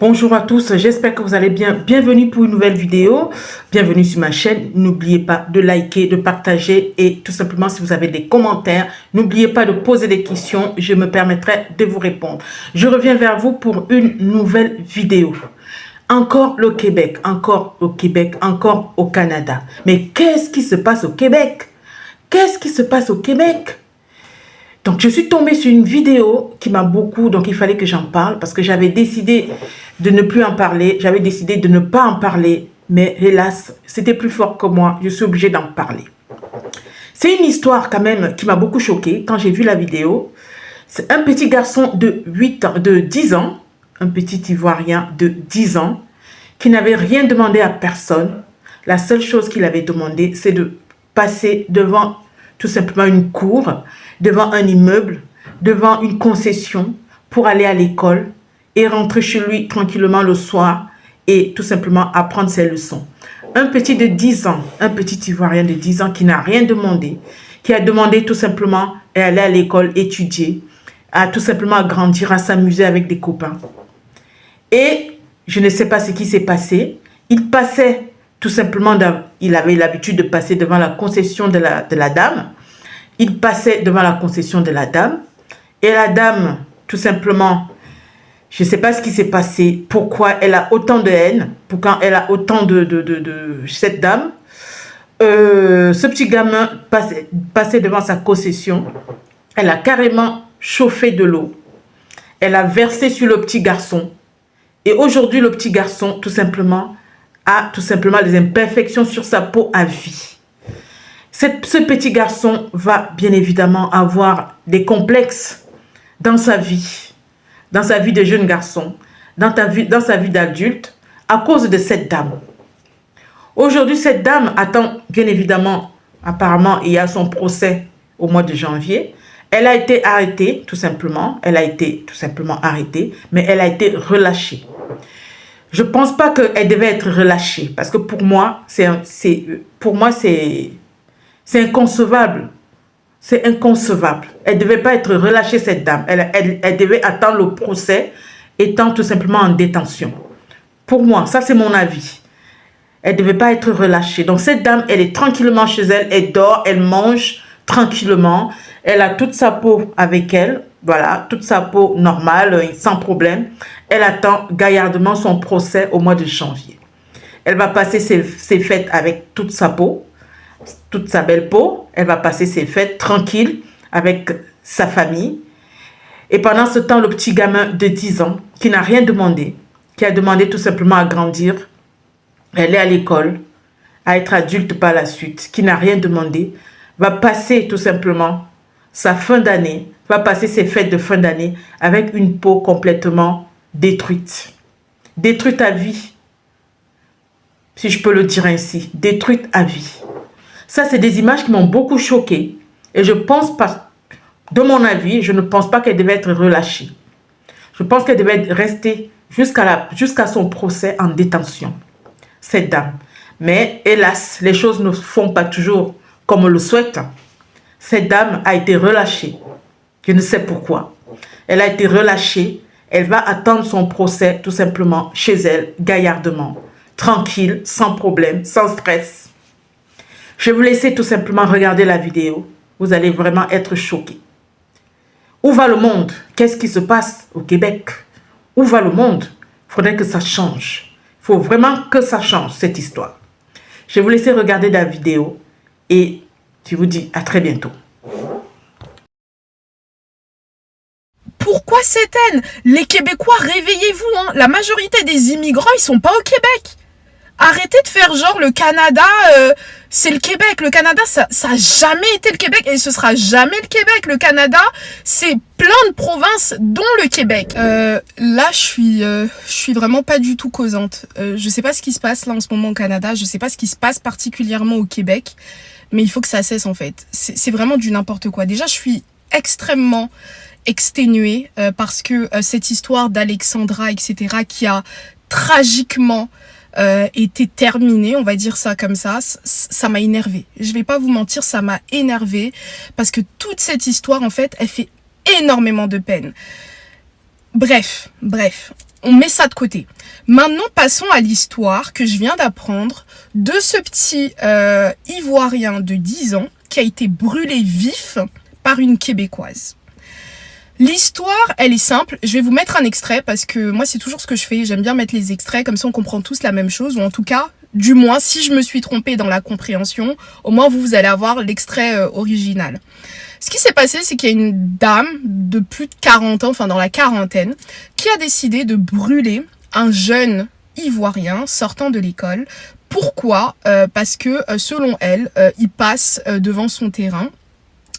Bonjour à tous, j'espère que vous allez bien. Bienvenue pour une nouvelle vidéo. Bienvenue sur ma chaîne. N'oubliez pas de liker, de partager et tout simplement si vous avez des commentaires, n'oubliez pas de poser des questions. Je me permettrai de vous répondre. Je reviens vers vous pour une nouvelle vidéo. Encore le Québec, encore au Québec, encore au Canada. Mais qu'est-ce qui se passe au Québec? Qu'est-ce qui se passe au Québec? Donc, je suis tombée sur une vidéo qui m'a beaucoup... Donc, il fallait que j'en parle parce que j'avais décidé de ne plus en parler. J'avais décidé de ne pas en parler. Mais hélas, c'était plus fort que moi. Je suis obligée d'en parler. C'est une histoire quand même qui m'a beaucoup choquée quand j'ai vu la vidéo. C'est un petit garçon de 10 ans, un petit Ivoirien de 10 ans, qui n'avait rien demandé à personne. La seule chose qu'il avait demandé, c'est de passer devant tout simplement une cour, devant un immeuble, devant une concession pour aller à l'école et rentrer chez lui tranquillement le soir et tout simplement apprendre ses leçons. Un petit de 10 ans, un petit Ivoirien de 10 ans qui n'a rien demandé, qui a demandé tout simplement à aller à l'école étudier, à tout simplement grandir, à s'amuser avec des copains. Et je ne sais pas ce qui s'est passé. Il passait tout simplement, il avait l'habitude de passer devant la concession de la dame. Il passait devant la concession de la dame. Et la dame, tout simplement, je ne sais pas ce qui s'est passé, pourquoi elle a autant de haine, pourquoi elle a autant de cette dame. Ce petit gamin passait devant sa concession. Elle a carrément chauffé de l'eau. Elle a versé sur le petit garçon. Et aujourd'hui, le petit garçon, tout simplement, a des imperfections sur sa peau à vie. Ce petit garçon va bien évidemment avoir des complexes dans sa vie de jeune garçon, dans sa vie d'adulte, à cause de cette dame. Aujourd'hui, cette dame attend bien évidemment, apparemment, il y a son procès au mois de janvier. Elle a été arrêtée, tout simplement. Elle a été tout simplement arrêtée, mais elle a été relâchée. Je ne pense pas qu'elle devait être relâchée, parce que pour moi, c'est inconcevable. C'est inconcevable. Elle ne devait pas être relâchée, cette dame. Elle devait attendre le procès, étant tout simplement en détention. Pour moi, ça c'est mon avis. Elle ne devait pas être relâchée. Donc cette dame, elle est tranquillement chez elle, elle dort, elle mange tranquillement. Elle a toute sa peau avec elle. Voilà, toute sa peau normale, sans problème. Elle attend gaillardement son procès au mois de janvier. Elle va passer ses fêtes avec toute sa peau, toute sa belle peau. Elle va passer ses fêtes tranquille avec sa famille. Et pendant ce temps, le petit gamin de 10 ans, qui n'a rien demandé, qui a demandé tout simplement à grandir, elle est à l'école, à être adulte par la suite, qui n'a rien demandé, va passer tout simplement sa fin d'année, va passer ses fêtes de fin d'année avec une peau complètement détruite. Détruite à vie, si je peux le dire ainsi, détruite à vie. Ça, c'est des images qui m'ont beaucoup choquée. Et je pense pas, de mon avis, je ne pense pas qu'elle devait être relâchée. Je pense qu'elle devait rester jusqu'à son procès en détention, cette dame. Mais hélas, les choses ne font pas toujours comme on le souhaite. Cette dame a été relâchée. Je ne sais pourquoi. Elle a été relâchée. Elle va attendre son procès tout simplement chez elle, gaillardement, tranquille, sans problème, sans stress. Je vais vous laisser tout simplement regarder la vidéo. Vous allez vraiment être choqués. Où va le monde? Qu'est-ce qui se passe au Québec? Où va le monde? Il faudrait que ça change. Il faut vraiment que ça change, cette histoire. Je vais vous laisser regarder la vidéo et je vous dis à très bientôt. Pourquoi cette haine? Les Québécois, réveillez-vous, hein. La majorité des immigrants, ils sont pas au Québec. Arrêtez de faire genre le Canada, c'est le Québec. Le Canada, ça a jamais été le Québec et ce sera jamais le Québec. Le Canada, c'est plein de provinces, dont le Québec. Là, je suis vraiment pas du tout causante. Je sais pas ce qui se passe là en ce moment au Canada. Je sais pas ce qui se passe particulièrement au Québec. Mais il faut que ça cesse en fait. C'est vraiment du n'importe quoi. Déjà, je suis extrêmement exténuée parce que cette histoire d'Alexandra, etc., qui a tragiquement été terminée, on va dire ça comme ça m'a énervée. Je vais pas vous mentir, ça m'a énervée parce que toute cette histoire, en fait, elle fait énormément de peine. Bref, on met ça de côté. Maintenant, passons à l'histoire que je viens d'apprendre de ce petit Ivoirien de 10 ans qui a été brûlé vif par une Québécoise. L'histoire, elle est simple. Je vais vous mettre un extrait parce que moi, c'est toujours ce que je fais. J'aime bien mettre les extraits, comme ça on comprend tous la même chose, ou en tout cas, du moins, si je me suis trompée dans la compréhension, au moins vous allez avoir l'extrait original. Ce qui s'est passé, c'est qu'il y a une dame de plus de 40 ans, enfin dans la quarantaine, qui a décidé de brûler un jeune Ivoirien sortant de l'école. Pourquoi ? Parce que selon elle, il passe devant son terrain,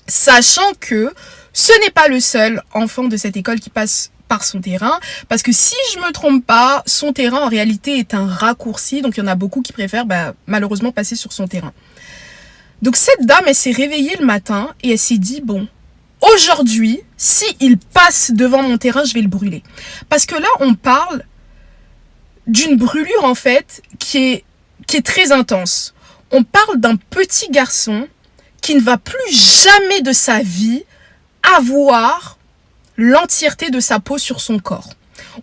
sachant que ce n'est pas le seul enfant de cette école qui passe par son terrain, parce que si je me trompe pas, son terrain en réalité est un raccourci, donc il y en a beaucoup qui préfèrent malheureusement passer sur son terrain. Donc cette dame, elle s'est réveillée le matin et elle s'est dit, bon, aujourd'hui, s'il passe devant mon terrain, je vais le brûler. Parce que là, on parle d'une brûlure en fait qui est très intense. On parle d'un petit garçon qui ne va plus jamais de sa vie avoir l'entièreté de sa peau sur son corps.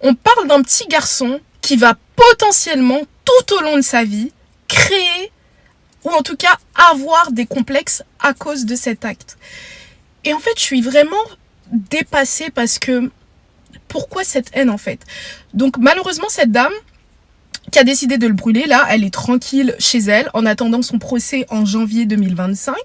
On parle d'un petit garçon qui va potentiellement, tout au long de sa vie, créer ou en tout cas avoir des complexes à cause de cet acte. Et en fait, je suis vraiment dépassée parce que pourquoi cette haine en fait? Donc malheureusement, cette dame qui a décidé de le brûler, là, elle est tranquille chez elle en attendant son procès en janvier 2025.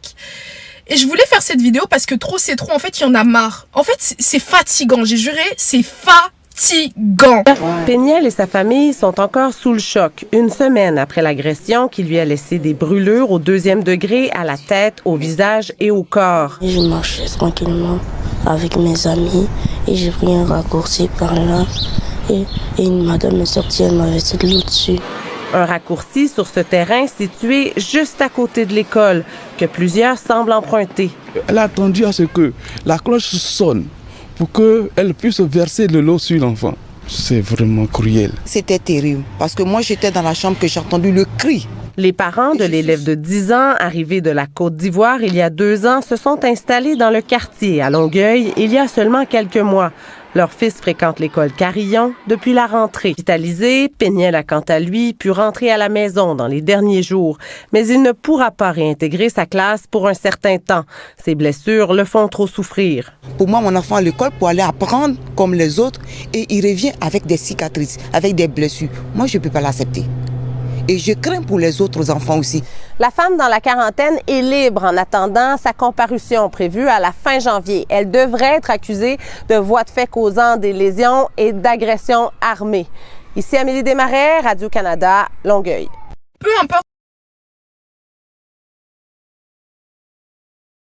Et je voulais faire cette vidéo parce que trop c'est trop, en fait, il y en a marre. En fait, c'est fatigant, j'ai juré, c'est fatigant. Péniel et sa famille sont encore sous le choc, une semaine après l'agression qui lui a laissé des brûlures au 2e degré à la tête, au visage et au corps. Je marchais tranquillement avec mes amis et j'ai pris un raccourci par là et une madame est sortie, elle m'a versé de l'eau dessus. Un raccourci sur ce terrain situé juste à côté de l'école que plusieurs semblent emprunter. Elle a attendu à ce que la cloche sonne pour qu'elle puisse verser de l'eau sur l'enfant. C'est vraiment cruel. C'était terrible parce que moi j'étais dans la chambre que j'ai entendu le cri. Les parents de l'élève de 10 ans, arrivé de la Côte d'Ivoire il y a 2 ans, se sont installés dans le quartier à Longueuil il y a seulement quelques mois. Leur fils fréquente l'école Carillon depuis la rentrée. Hospitalisé, Péniel a quant à lui pu rentrer à la maison dans les derniers jours, mais il ne pourra pas réintégrer sa classe pour un certain temps. Ses blessures le font trop souffrir. Pour moi, mon enfant à l'école pour aller apprendre comme les autres et il revient avec des cicatrices, avec des blessures. Moi, je ne peux pas l'accepter. Et je crains pour les autres enfants aussi. La femme dans la quarantaine est libre en attendant sa comparution prévue à la fin janvier. Elle devrait être accusée de voies de fait causant des lésions et d'agression armée. Ici Amélie Desmarais, Radio-Canada, Longueuil. Peu importe